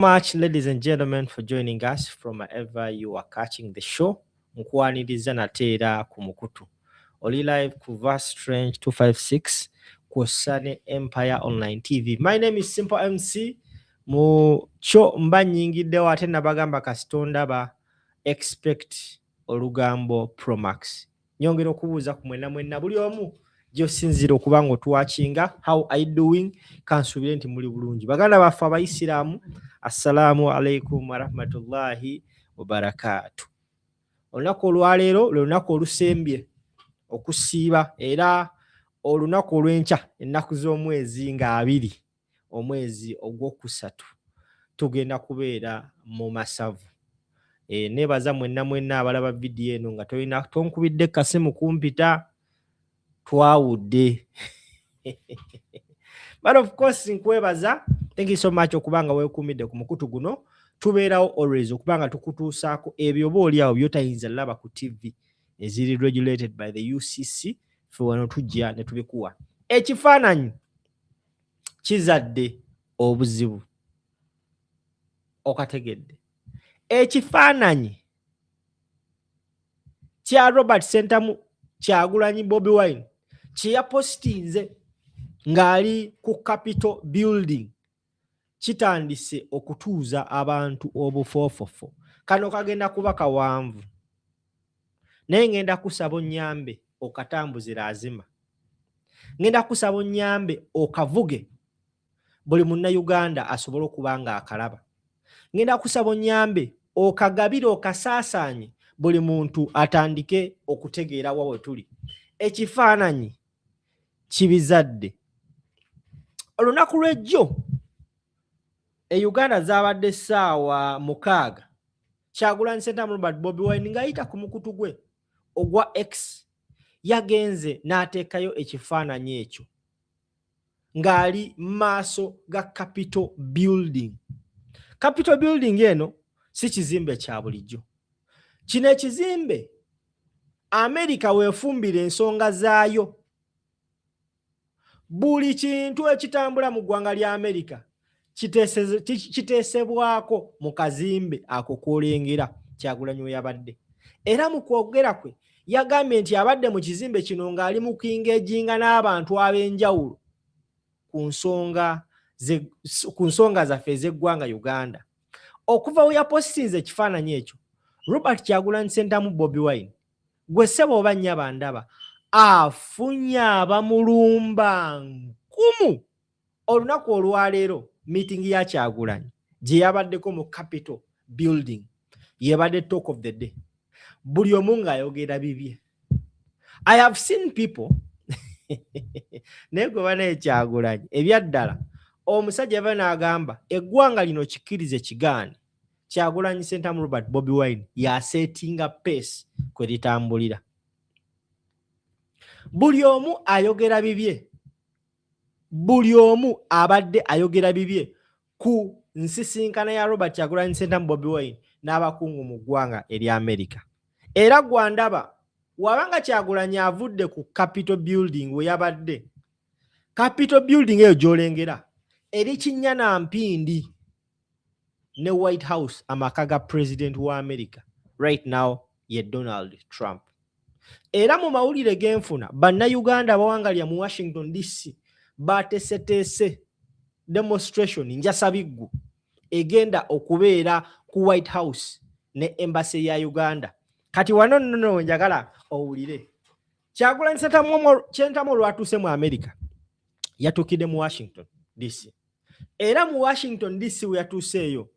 Much, ladies and gentlemen, for joining us from wherever you are catching the show. Nkwaniriza nateera ku mukutu. Oli live ku Vast Strange 256 ku Sunny Empire Online TV. My name is Simple MC. Mu cho mba nyingiddewo ate nabagamba kasitonda ba expect olugambo Pro Max. Nyongera okubuuza ku mwenna buli omu gyosinzira okuba ng'otuwakinga. How are you doing? Kansuubire nti muli bulungi. Baganda baffe Abayisiraamu, assalamu alaikum warahmatullahi wabarakatuh. Olunaku olwaleero lwe lunaku olusembye okusiiba era olunaku olw'enkya ennaku z'omwezi nga 2 omwezi ogwokusatu tugenda kubeera mu masavu. Nebaza mwenna abalaba vidiyo eno nga tonkubidde kasimu kumpita twawudde. But of course nkwebaza, thank you so much okubanga weekumidde ku mukutu guno. Tubeerawo always okubanga tukutuusaako ebyo boolyawo byotayinza laba ku TV eziri regulated by the UCC fe wano tujja ne tubikuwa. Ekifaananyi kizadde obuzibu okategedde. Ekifaananyi kya Robert Sentamu Kyagulanyi Bobi Wine kye yapostinze ng'ali ku Capitol Building kitandise okutuuza abantu obufoofofo. Kano kagenda kuba kawanvu naye ngenda kusaba onnyambe okatambuzira azima, ngenda kusaba onnyambe okavuge buli munnayuganda asobole okuba nga akalaba, ngenda kusaba onnyambe okagabire okasaasaanye buli muntu atandike okutegeera wa we tuli. Ekifaananyi kibizadde. Olunaku lw'ejjo Uganda zaabadde essaawa 6 Kyagulanyi Ssentamu Robert Bobi Wine ng'ayita ku mukutu gwe ogwa X yagenze n'ateekayo ekifaananyi ekyo ng'ali maaso ga Capitol Building. Capitol Building eno si kizimbe kya bulijjo. Kino ekizimbe Amerika weefumbira ensonga zaayo. Buli kintu ekitambula mu ggwanga lya Amerika kiteesebwako mu kazimbe ako koolengera Kyagulanyi we yabadde. Era mu kwogera kwe yagambye nti abadde mu kizimbe kino ng'ali mu kingeejinga n'abantu ab'enjawulo ku nsonga zaffe ez'eggwanga Uganda. Okuva we yapostinze ekifaananyi ekyo, Robert Kyagulanyi Ssentamu Bobi Wine gwe ssebo oba nnyaba ndaba afunye abamulumba 10 olunaku olwaleero. Meeting ya Kyagulanyi gye yabaddeko mu Capitol Building yebadde talk of the day. Buli omu ng'ayogera bibye. I have seen people naye gwe banaye Kyagulanyi ebyaddala omusajja yava n'agamba eggwanga lino kikkirize kigaane. Kyagulanyi Ssentamu Robert Bobi Wine yasetinga pace kwe litambulira. Buli omu ayogera bibye. Buli omu abadde ayogera bibye ku nsisinkana ya Robert Kyagulanyi Ssentamu Bobi Wine n'abakungu mu ggwanga erya Amerika. Era gwandaba wabanga Kyagulanyi avudde ku Capitol Building we yabadde. Capitol Building eyo gy'olengera eri Kinnyana Mpindi ne White House, amaka ga President wa Amerika right now ye Donald Trump. Era mu mawulire genfuna bannayuganda bawangalya mu Washington DC bateeseteese demonstration njasabiggu egenda okubeera ku White House ne Embassy ya Uganda. Kati wano nno njagala owulire Kyagulanyi Ssentamu lwatuuse mu Amerika yatuukidde mu Washington DC. Era mu Washington DC we yatuuseeyo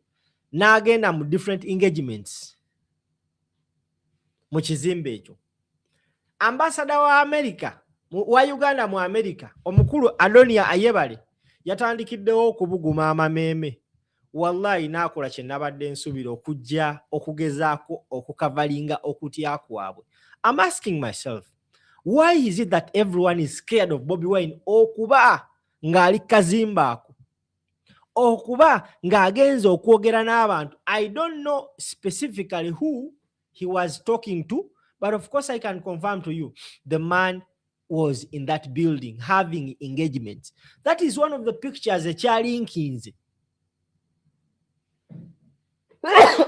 n'agenda mu different engagements mu kizimbe ekyo. Ambassador wa Amerika wa Uganda mu Amerika omukulu Adonia Ayebale yatandikiddewo okubuguma amameeme. Wallahi n'akola kye nabadde nsubira okujja okugezaako okukavalinga okutya kwabwe. I'm asking myself, why is it that everyone is scared of Bobi Wine okuba ng'ali kazimba ako, okuba ng'agenze okwogera n'abantu? I don't know specifically who he was talking to, but of course I can confirm to you the man was in that building having engagements. That is one of the pictures ekyalinkinze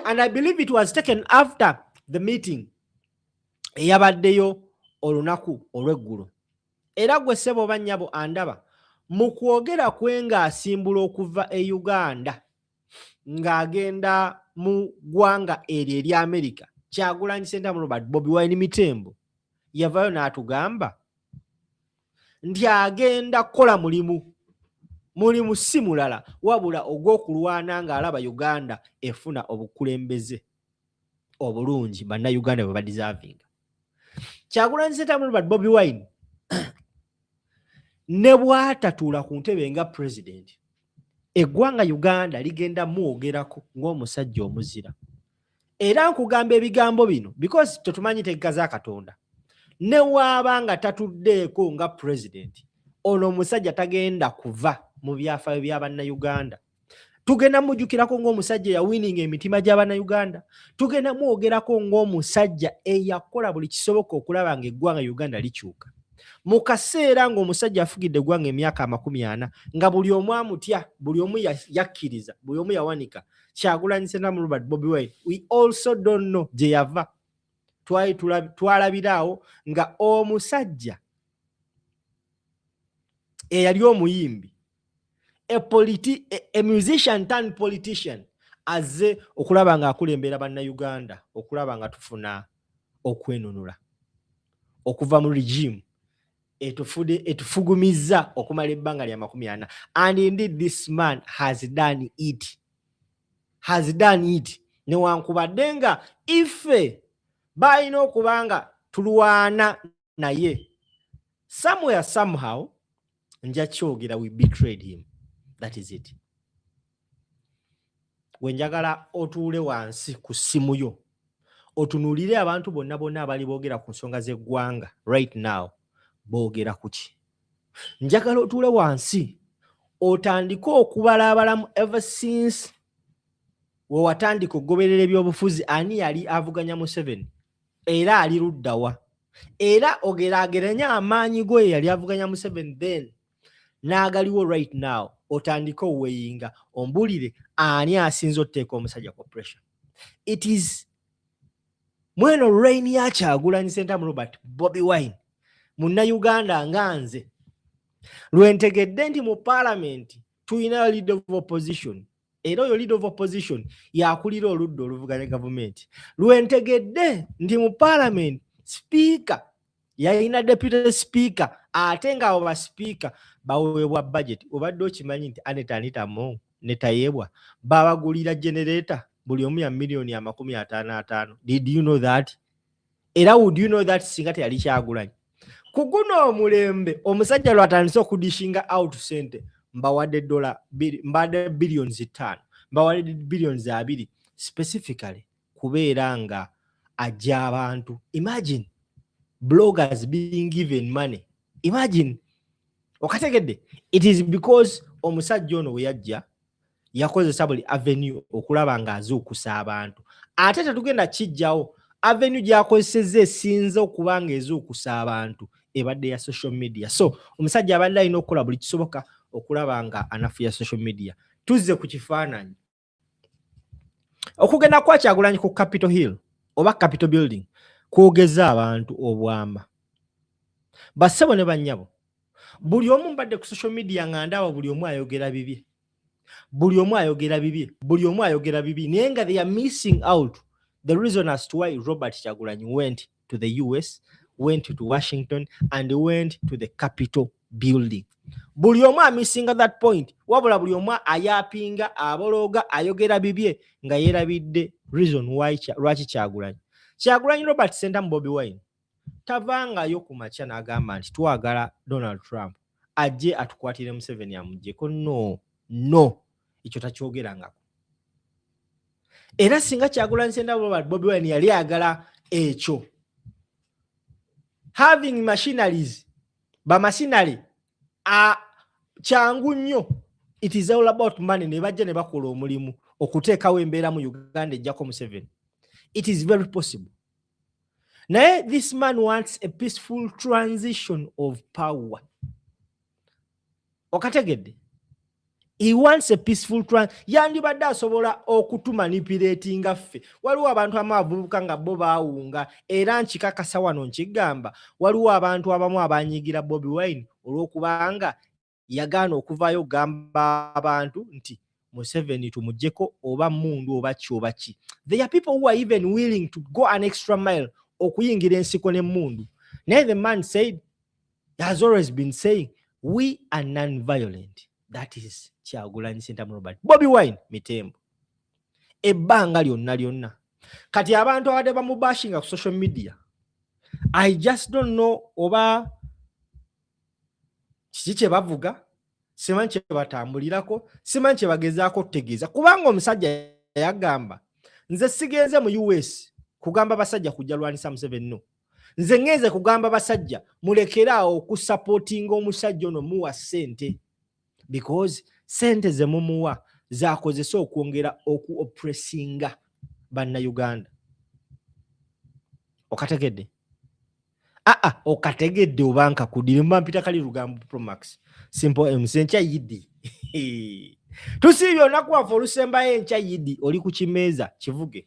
And I believe it was taken after the meeting eyabaddeyo olunaku olw'eggulu. Era gwe ssebo bannyabo andaba mu kwogera kwe ng'asimbula okuva e Uganda ng'agenda mu ggwanga eryo erya Amerika, Kyagulanyi Ssentamu Robert Bobi Wine Mitembo yavayo n'atugamba nti agenda kukola mulimu si mulala wabula ogw'okulwana ng'alaba Uganda efuna obukulembeze obulungi bannayuganda bwe badeservinga. Kyagulanyi Ssentamu Robert Bobi Wine ne bw'atatuula ku ntebe nga president, eggwanga Uganda ligenda mwogerako ng'omusajja omuzira. Era nkugamba ebigambo bino because tetumanyi tegeka za Katonda. Ne waaba nga tatuddeeko nga president, ono omusajja tagenda kuva mu byafaayo bya bannayuganda. Tugenda mujjukirako ng'omusajja yawinninga emitima gy'abannayuganda. Tugenda mwogerako ng'omusajja eyakola buli kisoboka okulaba ng'eggwanga Uganda likyuka. Mu kaseera ng'omusajja afugidde eggwanga emyaka 40 nga buli omu amutya, buli omu yakkiriza, buli omu yawanika, Kyagulanyi Ssentamu Robert Bobi Wine, we also don't know gye yava. Twalabiraawo nga omusajja eyali omuyimbi, a musician turned politician, azze okulaba nga akulembera bannayuganda, okulaba nga tufuna okwenunula okuva mu regime etufugumizza okumala ebbanga lya 40. And indeed this man has done it. Newankubadde nga ife balina okubanga tulwana naye, somewhere somehow nja kyogera we betrayed him. That is it. Wenjagala otuule wansi ku ssimu yo otunuulire abantu bonna abali boogera ku nsonga z'eggwanga right now boogera kuki. Njagala otuule wansi otandike okubalabalamu ever since we watandika okugoberera ebyobufuzi ani yali avuganya Museveni era ali luddawa, era ogeraageranya amaanyi go yali avuganya Museveni then n'agaliwo right now, otandike oweyinga ombulire ani asinze otteeka omusajja ku pressure. It is mweno reign ya Kyagulanyi Ssentamu Robert Bobi Wine munnayuganda nga nze lwentegedde nti mu parliament tuyina leader of opposition, era oyo leader of opposition yakulira oludda oluvuganya gavumenti. Lwentegedde nti mu parliament speaker yalina deputy speaker, ate nga abo ba speaker baweebwa budget. Obadde okimanyi nti Anita Mo ne Tayebwa babagulira generator buli omu ya million ya 55. Did you know that? Era would you know that singa teyali Kyagulanyi? Kuguno omulembe omusajja lwatandise okudishinga out sente mbawadde mbadde billions 5, mbawadde billions 2 specifically kubeera nga ajja abantu. Imagine bloggers being given money. Imagine. Okategedde, it is because omusajja ono we yajja yakozesa buli avenue okulaba nga azuukusa abantu. Ate tetugenda kijjawo avenue gyakozesezza esinza okuba nga ezuukusa abantu ebadde ya social media. So omusajja abadde alina okukola buli kisoboka okulaba nga anafuya social media. Tuzze ku kifaananyi okugenda kwa Kyagulanyi ku Capitol Hill oba Capitol Building kwogeza abantu obwama. Bassebo ne bannyabo, buli omu mbadde ku social media nga ndaba buli omu ayogera bibye, naye nga they are missing out the reason as to why Robert Kyagulanyi went to the US, went to Washington and went to the Capitol Building. Buli omu missing at that point, wabula buli omu ayapinga, abologa, ayogera bibye nga yerabidde reason why lwaki Kyagulanyi Robert Ssentamu Bobi Wine tavangayo ku makya n'agamba nti twagala Donald Trump ajje atukwatire Museveni amuggyeko. No, ekyo takyogerangako. Era singa Kyagulanyi Ssentamu Robert Bobi Wine yali agala ekyo, having machineries, machinery kyangu nnyo. It is all about money. Ne bajja ne bakola omulimu okuteekawo embeera mu Uganda ejjako Museveni. It is very possible. Naye this man wants a peaceful transition of power. Okategedde, He wants a peaceful trans. Yandibadde asobola okutumanipulatinga ffe. Waliwo abantu abavubuka nga bo baawunga era nkikakasa wano nkigamba. Waliwo abantu abamu abanyigira Bobi Wine olw'okubanga yagaana okuvaayo gamba abantu nti Museveni tumuggyeko oba mundu oba ki. There are people who are even willing to go an extra mile okuyingira ensiko n'emmundu. Naye the man said, he has always been saying, we are non-violent. That is Kyagulanyi Ssentamu Robert. Bobi Wine mitembo. Ebbanga lyonna. Kati abantu abadde bamubashinga ku social media. I just don't know oba kiki kye bavuga, simanyi kye batambulirako, simanyi kye bagezaako kutegeeza. Kubanga omusajja yagamba, nze sigenze mu US kugamba abasajja kujja lwanisa Museveni no. Nze ngenze kugamba abasajja mulekeraawo okusupportinga omusajja ono muwa ssente. Because sente ze mumuwa zakozesa okwongera okuoppressinga bannayuganda. Okategedde? Okategedde obanka kudirima mpita kali lugambo Promax. Simple MC encha yidi. Tusiibyo olunaku olusembayo encha yidi oli ku kimeeza kivuge.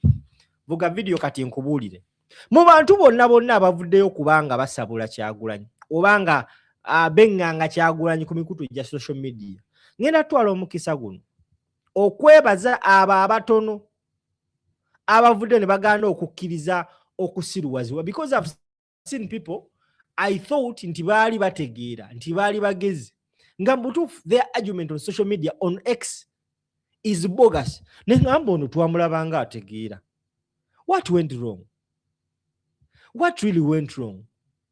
Vuga video kati nkubuulire. Mu bantu bonna abavuddeyo kubanga basabula Kyagulanyi obanga benganga Kyagulanyi ku mikutu gya social media. Ngenda twala omukisa guno okwebaza abatono abavudde ne baganda okukkiriza okusiruwazibwa, because I've seen people I thought nti baali bategeera nti baali bagezi nga mbutuufu their argument on social media on X is bogus. Nengamba ono twamulabanga ategeera. What went wrong? What really went wrong?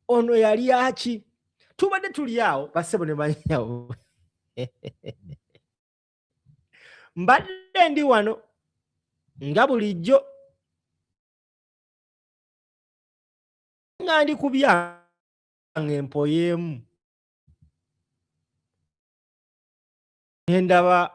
Ono yali aki? Tubadde tuli awo basebo ne banyawo. Mbadde ndi wano nga bulijjo nga ndi ku byange empoyeemu ndaba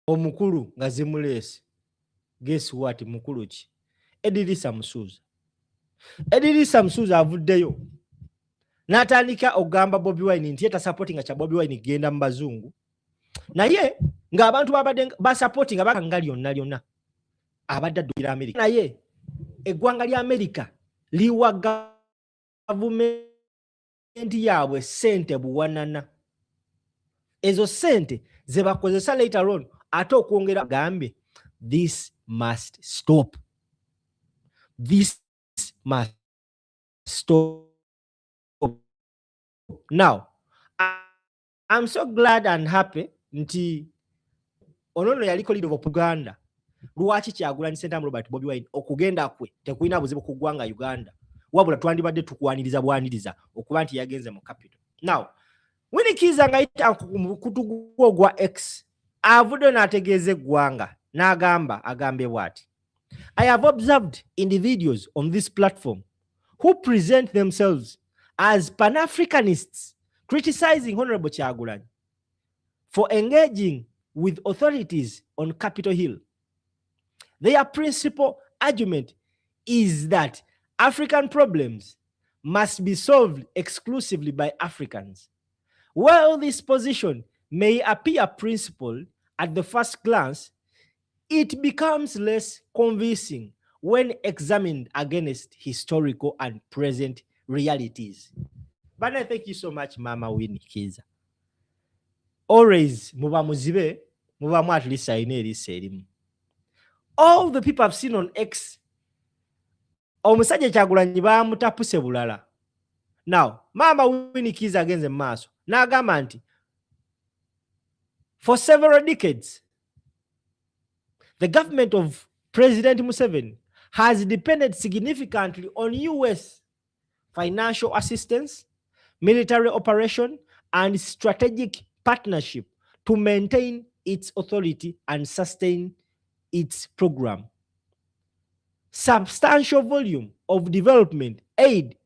omukulu nga zimuleese. Guess what? Mukulu ki? Edirisa Musuuza avuddeyo n'atandika ogamba Bobi Wine nti yeta supportinga kya Bobi Wine genda mu bazungu, naye ng'abantu babadde basupportinga bakanga lyonna abadde addukira America. Naye eggwanga lya America liwa gavumenti yaabwe ssente buwanana. Ezo ssente ze bakozesa later on ate okwongera gambe this must stop. This must stop. Now, I'm so glad and happy nti onono yaliko leader of Uganda. Lwaki Kyagulanyi Ssentamu Robert Bobi Wine okugenda kwe tekulina buzibu ku ggwanga Uganda. Wabula twandibadde tukwaniriza bwaniriza okuba nti yagenze mu capital. Now, Winnie Kiiza ngayita kutuguo gwa X avudde n'ategeeza eggwanga agambe bw'ati. I have observed individuals on this platform who present themselves as Pan-Africanists criticizing Honorable Kyagulanyi for engaging with authorities on Capitol Hill. Their principal argument is that African problems must be solved exclusively by Africans. While this position may appear principled at the first glance, it becomes less convincing when examined against historical and present realities. But I thank you so much, Mama Winnie Kiiza. Always, muba muzibe, muba mu at least erimu. All the people I've seen on X, omusajja Kyagulanyi bamutapuse bulala. Now, Mama Winnie Kiiza agenze maaso n'agamba nti for several decades, the government of President Museveni has depended significantly on US financial assistance, military operation, and strategic partnership to maintain its authority and sustain its program. Substantial volume of development aid,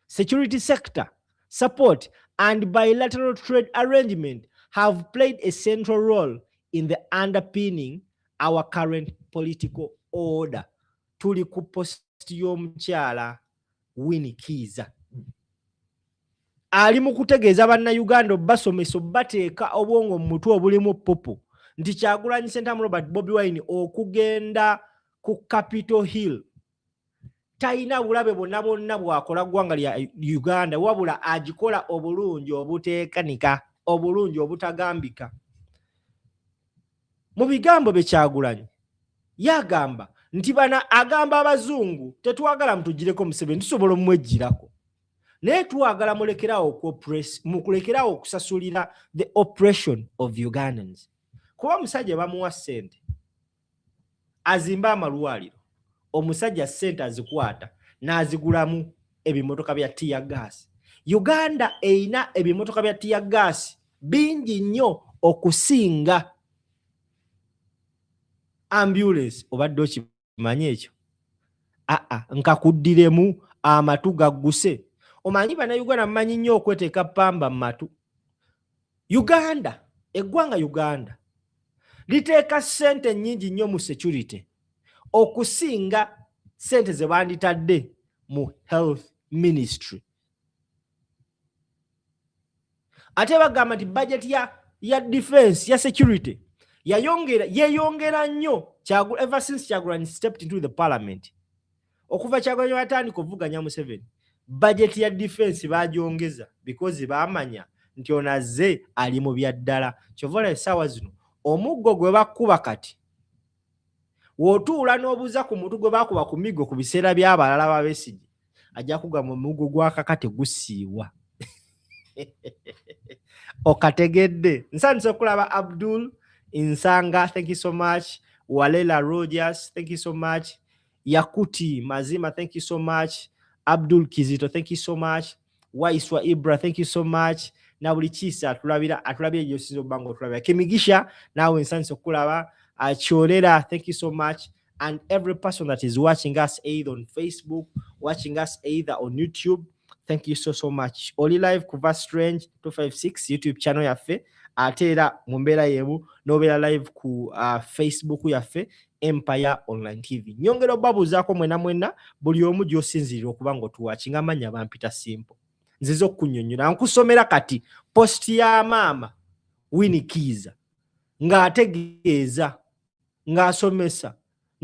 security sector support, and bilateral trade arrangement have played a central role in the underpinning our current political order. Tuli ku post y'omukyala Winnie Kiiza. Ali mu kutegeeza bannayuganda basomesa bateeka obwongo mu mutwe obulimu popo nti Kyagulanyi Ssentamu Robert Bobi Wine okugenda ku Capitol Hill talina bulabe bonna bonna bwakola ggwanga lya Uganda wabula agikola obulungi obuteekanika, obulungi obutagambika. Mu bigambo bye Kyagulanyi yagamba nti bana agamba abazungu tetwagala mutugireko Museveni tusobola omwejjirako. Naye twagala mukulekerawo okusasulira the oppression of Ugandans. Kuba omusajja bamuwa ssente azimba amalwaliro, omusajja ssente azikwata n'azigulamu ebimotoka bya tear gas. Uganda eina ebimotoka bya tear gas bingi nnyo okusinga ambulance. Obadde okimanyi ekyo? Nkakuddiremu amatu gagguse. Omanyi bannayuganda mmanyi nnyo okweteeka pamba mu matu. Uganda, eggwanga Uganda liteeka ssente nnyingi nnyo mu security okusinga ssente ze banditadde mu health ministry. Ate bagamba nti budget ya defense ya security yeyongera nnyo ever since Kyagulanyi stepped into the parliament. Okuva Kyagulanyi watandika okuvuganya Museveni, budget ya defense bagyongeza because baamanya nti onazze ali mu byaddala. Kyovola essaawa zino omuggo gwe bakuba kati w'otuula n'obuuza ku mutu gwe bakuba ku miggo ku biseera by'abalala b'Abesigye ajja kugamba omuggo gw'akakate gusiiwa. Okategedde. Nsanyuse okulaba Abdul Insanga, thank you so much. Walela Rogers, thank you so much. Yakuti Mazima, thank you so much. Abdul Kizito, thank you so much. Waiswa Ibra, thank you so much. Na buli kisa atulabira yosinzo bango atulabira. Kimigisha nawe nsanyuse okulaba. Chorera, thank you so much. And every person that is watching us either on Facebook, watching us either on YouTube, thank you so much. Oli live kuva Strange 256 YouTube channel yaffe, ate era mu mbeera yeemu n'obeera live ku Facebook yaffe Empire Online TV. Nyongera obabuuzaako mwena buli omu gy'osinzirira okuba ng'otuwaakinga amanya bampita Simple. Nziza okukunnyonnyola nkusomera kati post ya maama Winnie Kiiza ng'ategeeza, ng'asomesa,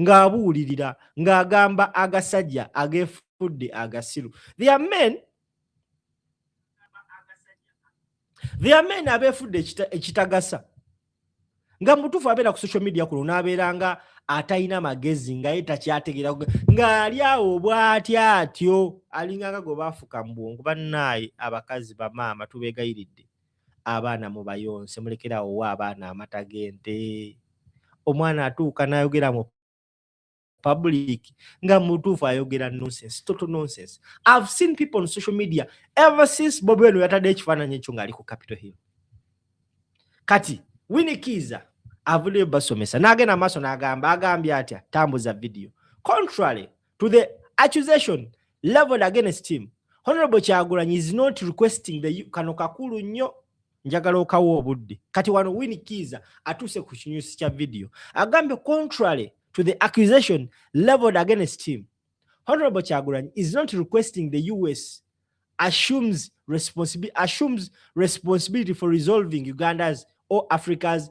ng'abuulirira, ng'agamba agasajja ageefudde agasiru. There are men abeefudde ekitagasa. Nga mutuufu abeera ku social media kuno n'abeera nga atalina magezi nga ye takyategeera ng'ali awo bw'atya atyo alinganga gwe baafuka mu bwongo. Bannaaye abakazi bamaama tubeegayiridde abaana mu bayonse mulekerawo wa abaana amata g'ente. Omwana atuuka n'ayogera mu public nga mutuufu ayogera nonsense, total nonsense. I've seen people on social media ever since Bobi Wine yatadde ekifaananyi ekyo ng'ali ku Capitol Hill. Kati Winnie Kiiza avuddeyo basomesa n'agenda maaso agambye atya tambuza video. Contrary to the accusation leveled against him, Honorable Kyagulanyi is not requesting the kano kakulu nnyo njagala okawo obudde. Kati wano Winnie Kiiza atuuse ku kinyusi kya video agambye contrary to the accusation leveled against him, Honorable Kyagulanyi is not requesting the US assumes responsibility for resolving Uganda's or Africa's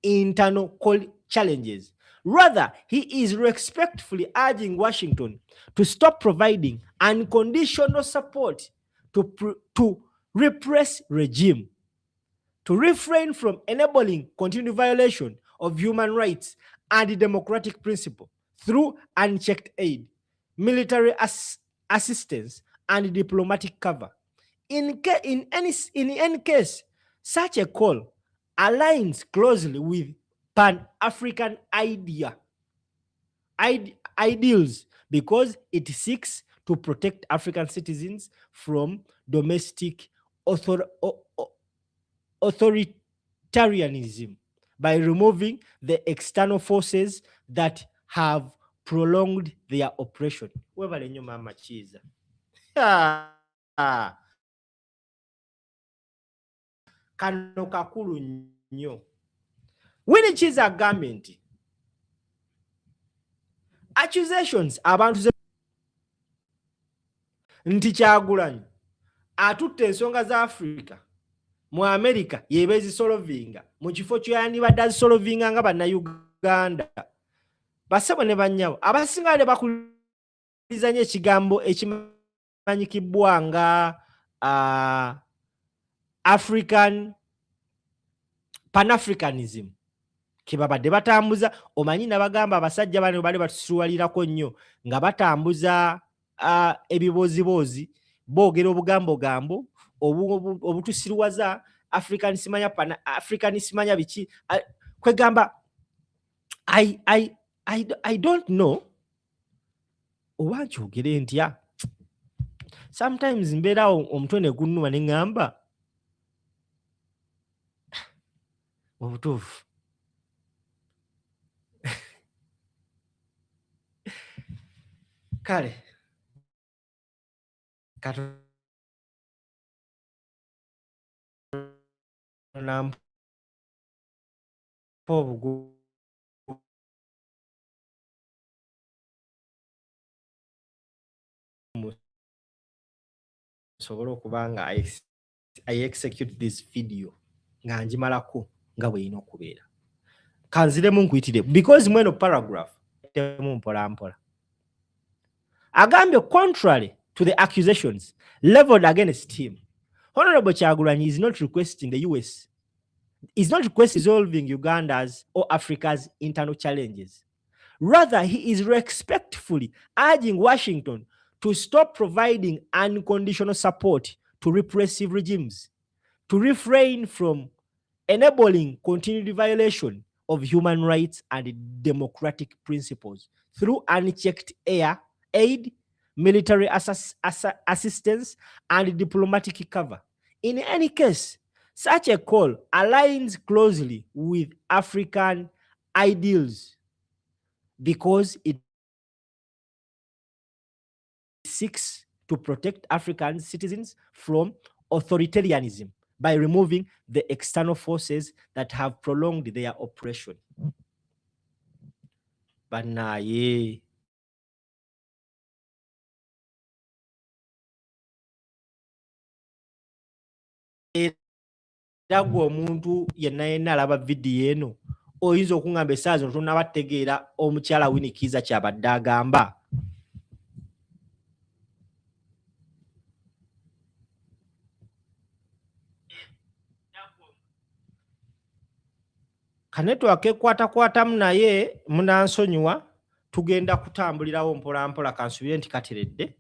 internal challenges. Rather, he is respectfully urging Washington to stop providing unconditional support to repress regime, to refrain from enabling continued violation of human rights and democratic principle through unchecked aid, military assistance, and diplomatic cover. In any case, such a call aligns closely with Pan-African ideals because it seeks to protect African citizens from domestic authoritarianism by removing the external forces that have prolonged their oppression. Webale nnyo Mama Kiiza. Kano kakulu nnyo. Winnie Kiiza agambye nti accusations abantu nti Kyagulanyi atutte ensonga za Africa mu America yeba ezisolovinga mu kifo ky'yandibadde azisolovinga nga bannayuganda basebo ne bannyawo abasinga ne bakuliza nnyo ekigambo ekimanyikibwa nga Pan-Africanism kibabadde batambuza omanyi nabagamba abasajja bano bali batusuwalirako nnyo nga batambuza ebibozibozi boogera obugambo obutusiruwaza Africanist manya Pan-Africanist manya biki kwegamba I don't know oba nkyogere ntya sometimes mbeerawo omutwe ne gunnuma ne ŋŋamba obutuufu kale nampa obugumu sobole okuba nga I execute this video nga ngimalako nga bweyina okubeera kanziremu nkuyitire because mweno paragraph temu mpolampola agambye contrary to the accusations leveled against him Honorable Kyagulanyi is not requesting the US is not requesting resolving Uganda's or Africa's internal challenges. Rather, he is respectfully urging Washington to stop providing unconditional support to repressive regimes, to refrain from enabling continued violation of human rights and democratic principles through unchecked aid, military assistance, and diplomatic cover. In any case, such a call aligns closely with African ideals because it seeks to protect African citizens from authoritarianism by removing the external forces that have prolonged their oppression. Banaye. Era gwe omuntu yenna alaba vidiyo eno oyinza okungamba essaawa zino tonnabategeera omukyala Winnie Kiiza kyabadde agamba. Kanetwaka ekwatakwatamu naye munansonyiwa tugenda kutambulirawo mpolampola kansubire nti kateredde.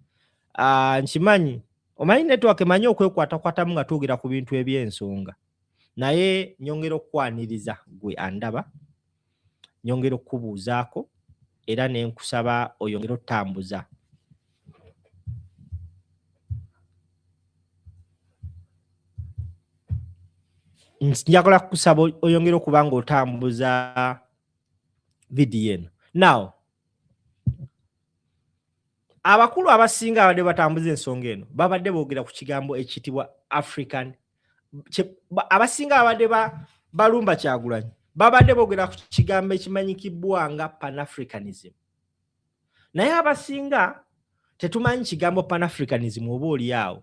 Nkimanyi omanyi netwaka emanyi okwekwatakwatamu nga twogera ku bintu eby'ensonga naye nyongera okukwaniriza gwe andaba nyongera okubuuzaako era ne nkusaba oyongera otambuza njagala kukusaba oyongera okuba nga otambuza vidiyo eno. Now abakulu abasinga abadde batambuza ensonga eno babadde boogera ku kigambo ekiyitibwa African abasinga abadde balumba Kyagulanyi babadde boogera ku kigambo ekimanyikibwa nga Pan-Africanism. Naye abasinga tetumanyi kigambo Pan-Africanism oba oliawo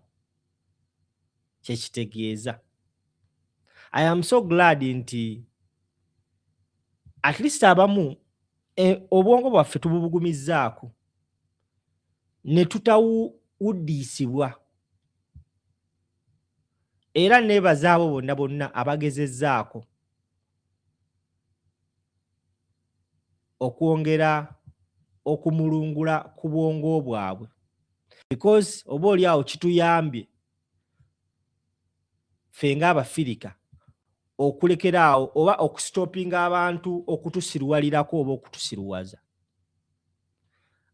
kyekitegeeza. I am so glad nti at least abamu obwongo bwaffe tububugumizzaako ne tutawuddiisibwa era neebaza abo bonna abagezezzaako okwongera okumulungula ku bwongo bwabwe because oba oliawo kituyambye ffe ng'Abafirika okulekeraawo oba okusitopinga abantu okutusirwalirako oba okutusiruwaza.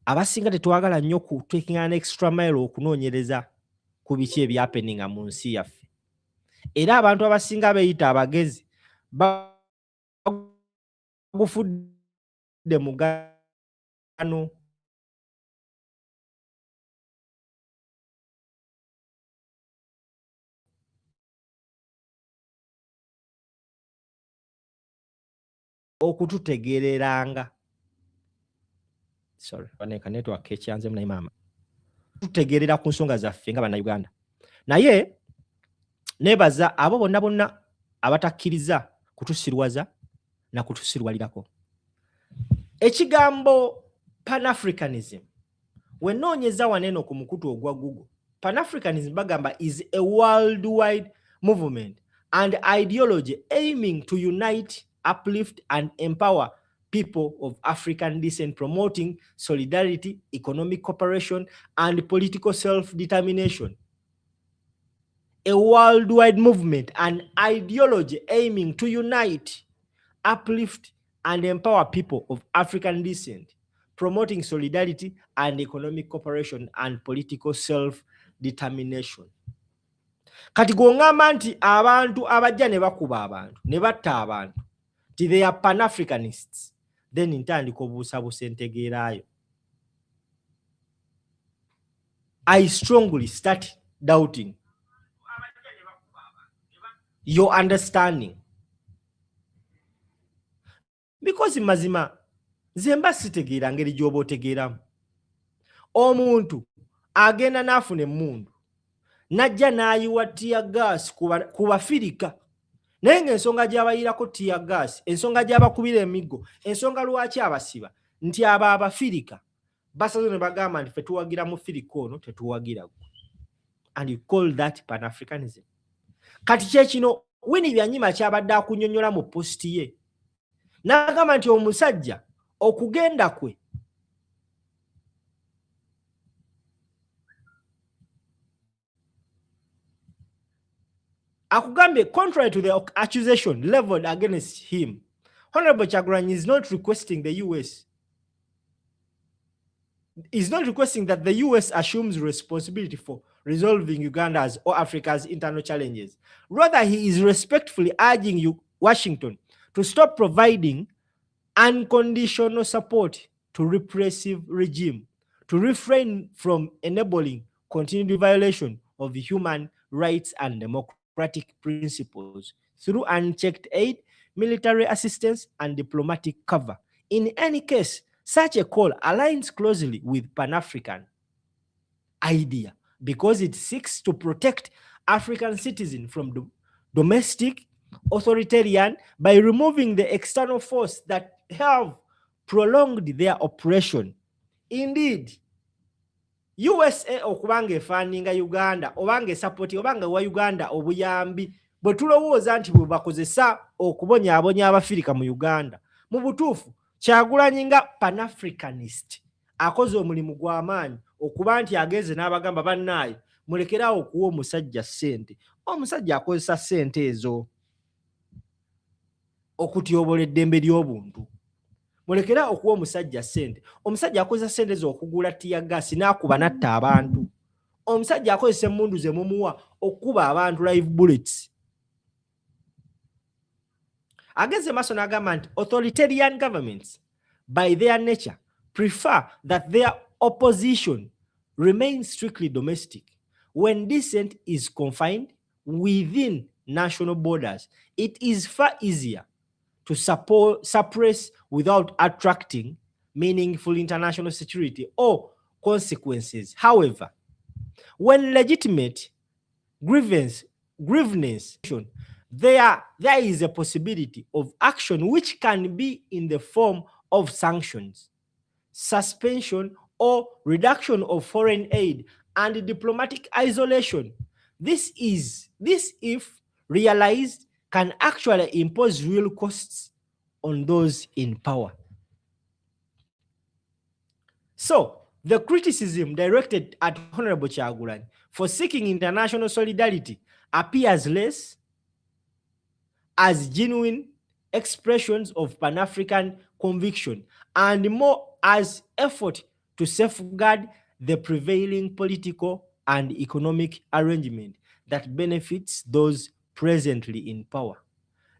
Abasinga tetwagala nnyo ku taking an extra mile okunoonyereza ku biki ebyapeninga mu nsi yaffe era abantu abasinga beeyita abagezi bagufudde mugano okututegereranga. Sorry, baneka network ekyanze muna mama. Tutegerera ku nsonga zaffe nga bannayuganda. Naye nebaza abo bonna abatakkiriza kutusirwaza na kutusirwalirako. Ekigambo Pan-Africanism wenoonyeza waneno ku mukutu ogwa Google. Pan-Africanism bagamba is a worldwide movement and ideology aiming to unite, uplift and empower people of African descent, promoting solidarity, economic cooperation and political self-determination. A worldwide movement and ideology aiming to unite, uplift and empower people of African descent, promoting solidarity and economic cooperation and political self-determination. Kati gongamba nti abantu abajja ne bakuba abantu ne batta abantu ti they are Pan-Africanists, then ntandika obuusabuusa entegeeraayo. I strongly start doubting your understanding. Because mazima zemba sitegeera ngeri gy'oba otegeeramu. Omuntu agenda n'afuna emmundu najja n'ayiwa tear gas ku Bafirika. Naye ng'ensonga gy'abayirako tear gas, ensonga gy'abakubira emiggo, ensonga lwaki abasiba nti abo Abafirika basazo ne bagamba nti ffe tuwagira mu Firika ono tetuwagira gwe. And you call that Pan-Africanism. Kati kyekino Winnie byanyima kyabadde akunnyonnyola mu posti ye. N'agamba nti omusajja okugenda kwe akugambye, contrary to the accusation leveled against him, Honorable Kyagulanyi is not requesting the US. Is not requesting that the US assumes responsibility for resolving Uganda's or Africa's internal challenges. Rather, he is respectfully urging Washington to stop providing unconditional support to repressive regime, to refrain from enabling continued violation of human rights and democratic principles through unchecked aid, military assistance, and diplomatic cover. In any case, such a call aligns closely with Pan-African idea because it seeks to protect African citizens from domestic authoritarian by removing the external force that have prolonged their oppression. Indeed, USA okubanga efaninga Uganda obanga support obanga wa Uganda obuyambi bwe tulowooza nti bwe bakozesa okubonyaabonya Abafirika mu Uganda, mu butuufu Kyagulanyi nga Pan-Africanist akoze omulimu gw'amaanyi okuba nti ageze n'abagamba bannaaye mulekerawo okuwa omusajja ssente. Omusajja akozesa ssente ezo okutyobola eddembe ly'obuntu. Mulekera okuwa omusajja ssente. Omusajja akozesa ssente ezo okugula tear gas n'akuba n'atta abantu. Omusajja akozesa emmundu ze mumuwa okuba abantu live bullets. Ageze maaso n'agamba nti authoritarian governments by their nature prefer that their opposition remains strictly domestic. When dissent is confined within national borders, it is far easier to suppress without attracting meaningful international security or consequences. However, when legitimate grievance, there is a possibility of action which can be in the form of sanctions, suspension, or reduction of foreign aid and diplomatic isolation. This, if realized, can actually impose real costs on those in power. So, the criticism directed at Honorable Kyagulanyi for seeking international solidarity appears less as genuine expressions of Pan-African conviction and more as effort to safeguard the prevailing political and economic arrangement that benefits those presently in power.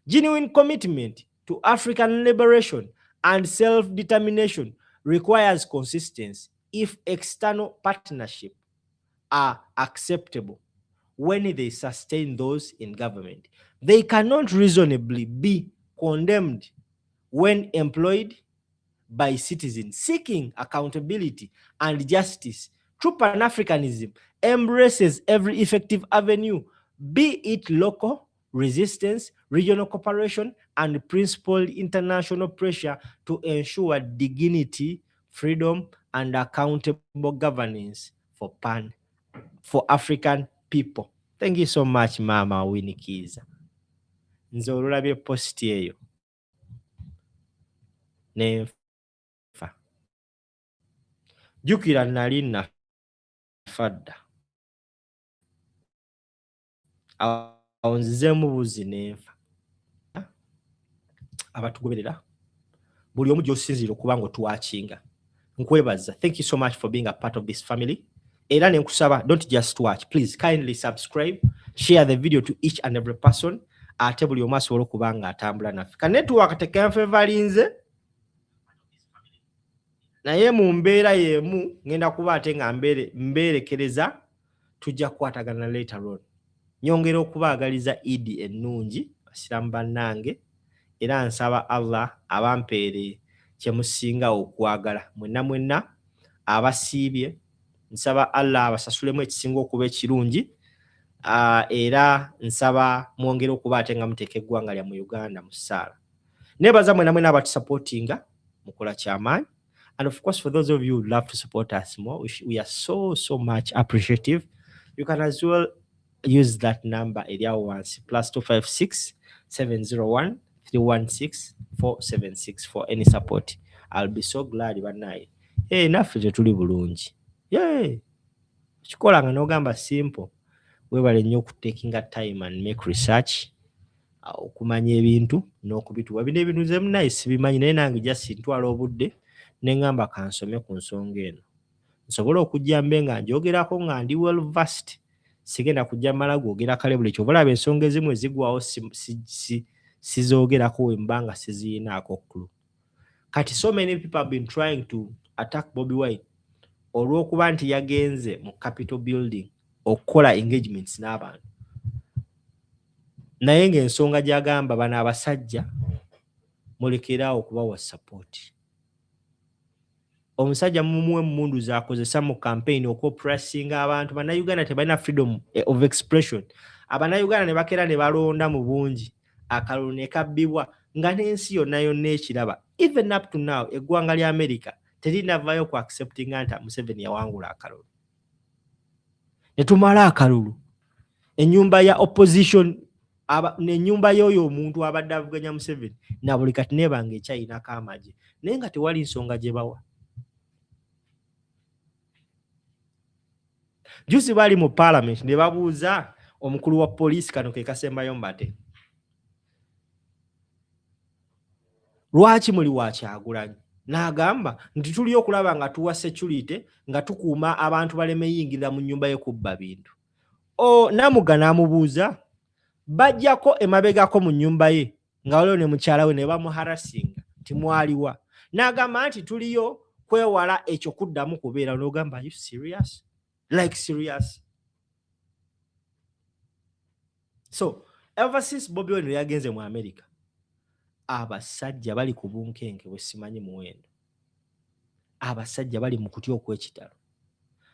Genuine commitment to African liberation and self-determination requires consistency if external partnerships are acceptable when they sustain those in government. They cannot reasonably be condemned when employed by citizens seeking accountability and justice. True Pan-Africanism embraces every effective avenue, be it local resistance, regional cooperation, and principled international pressure to ensure dignity, freedom, and accountable governance for African people. Thank you so much, Mama Winnie Kiiza. Nze olulabye post eyo nenfa. Jukira nali nafa dda. Awo nzizeemu buzi nenfa. Abatugoberera buli omu gy'osinziira okuba ng'otuwaakinga. Nkwebaza. Thank you so much for being a part of this family. Era ne nkusaba, don't just watch. Please kindly subscribe, share the video to each and every person. Ate buli omu asobola okuba ng'atambula naffe. Ka network tekanfevalinze. Naye mu mbeera y'emu ngenda kuba ate nga mbeerekereza tujja kukwatagana later on. Nyongera okubaagaliza Idi ennungi basiramu bannange era nsaba Allah abampeere kye musinga okwagala mwenna abasiibye nsaba Allah abasasulemu ekisinga okuba ekirungi era nsaba mwongere okuba ate nga muteeka eggwanga lya mu Uganda mu ssaala. Nebaza mwenna abatusupportinga mukola kyamaanyi. And of course, for those of you who love to support us more, we are so much appreciative. You can as well use that number area once +256 701 316 476 for any support. I'll be so glad banaye. Hey, naffe tetuli bulungi. Yeah. Kikola nga n'ogamba simple. Webale nnyo taking time and make research. Okumanya ebintu n'okubituwa. Bino ebintu nze nice bimanyi naye nange just ntwala obudde. Nengamba kansome ku nsonga eno. Nsobola okujja mbe nga njogerako nga ndi well versed. Sigenda kujja mala gwogera kale buli kyo. Bulaba ensonga ezimu ezigwawo sizoogerako we mbanga siziyinaako clue. Kati so many people have been trying to attack Bobi Wine olw'okuba nti yagenze mu Capitol building okukola engagements n'abantu. Naye ng'ensonga gy'agamba bano abasajja mulekeraawo okubawa support. Omusajja mumuwe mundu z'akozesa mu campaign okwopressing abantu. Bannayuganda tebalina freedom of expression. Abannayuganda ne bakeera ne balonda mu bungi. Akalulu ne kabbibwa nga n'ensi yonna ekiraba. Even up to now, eggwanga lya America terinavaayo ku accepting nti Museveni yawangula akalulu. Ne tumala akalulu. Ennyumba ya opposition n'ennyumba y'oyo omuntu abadde avuganya Museveni na buli kati nebanga ekyayinako amagye. Naye nga tewali nsonga gye bawa. Juzi bali mu parliament ne babuuza omukulu wa poliisi kano ke Kasembayo Mbate. Lwaki muli wa Kyagulanyi? N'agamba nti tuli okulaba nga tuwa security nga tukuuma abantu baleme yingirira mu nnyumba ye kubba bintu. Namuga n'amubuuza bajjako emabegako mu nnyumba ye nga waliwo ne mukyala we ne bamuharasinga nti mwaliwa. N'agamba nti tuliyo kwewala ekyo kuddamu kubeera. N'ogamba are you serious? Like serious. So ever since Bobi Wine yagenze mu America, abasajja bali ku Bunkenke we simanyi muwendo. Abasajja bali mu kutya okw'ekitalo.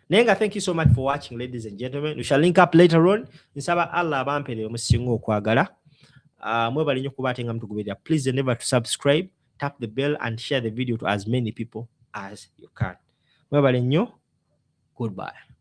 Nenga, thank you so much for watching, ladies and gentlemen. We shall link up later on. Nsaba Allah abampeere omusinga okwagala. Mwebale nnyo kuba ate nga mutugoberera. Please never to subscribe, tap the bell and share the video to as many people as you can. Mwebale nnyo. Goodbye.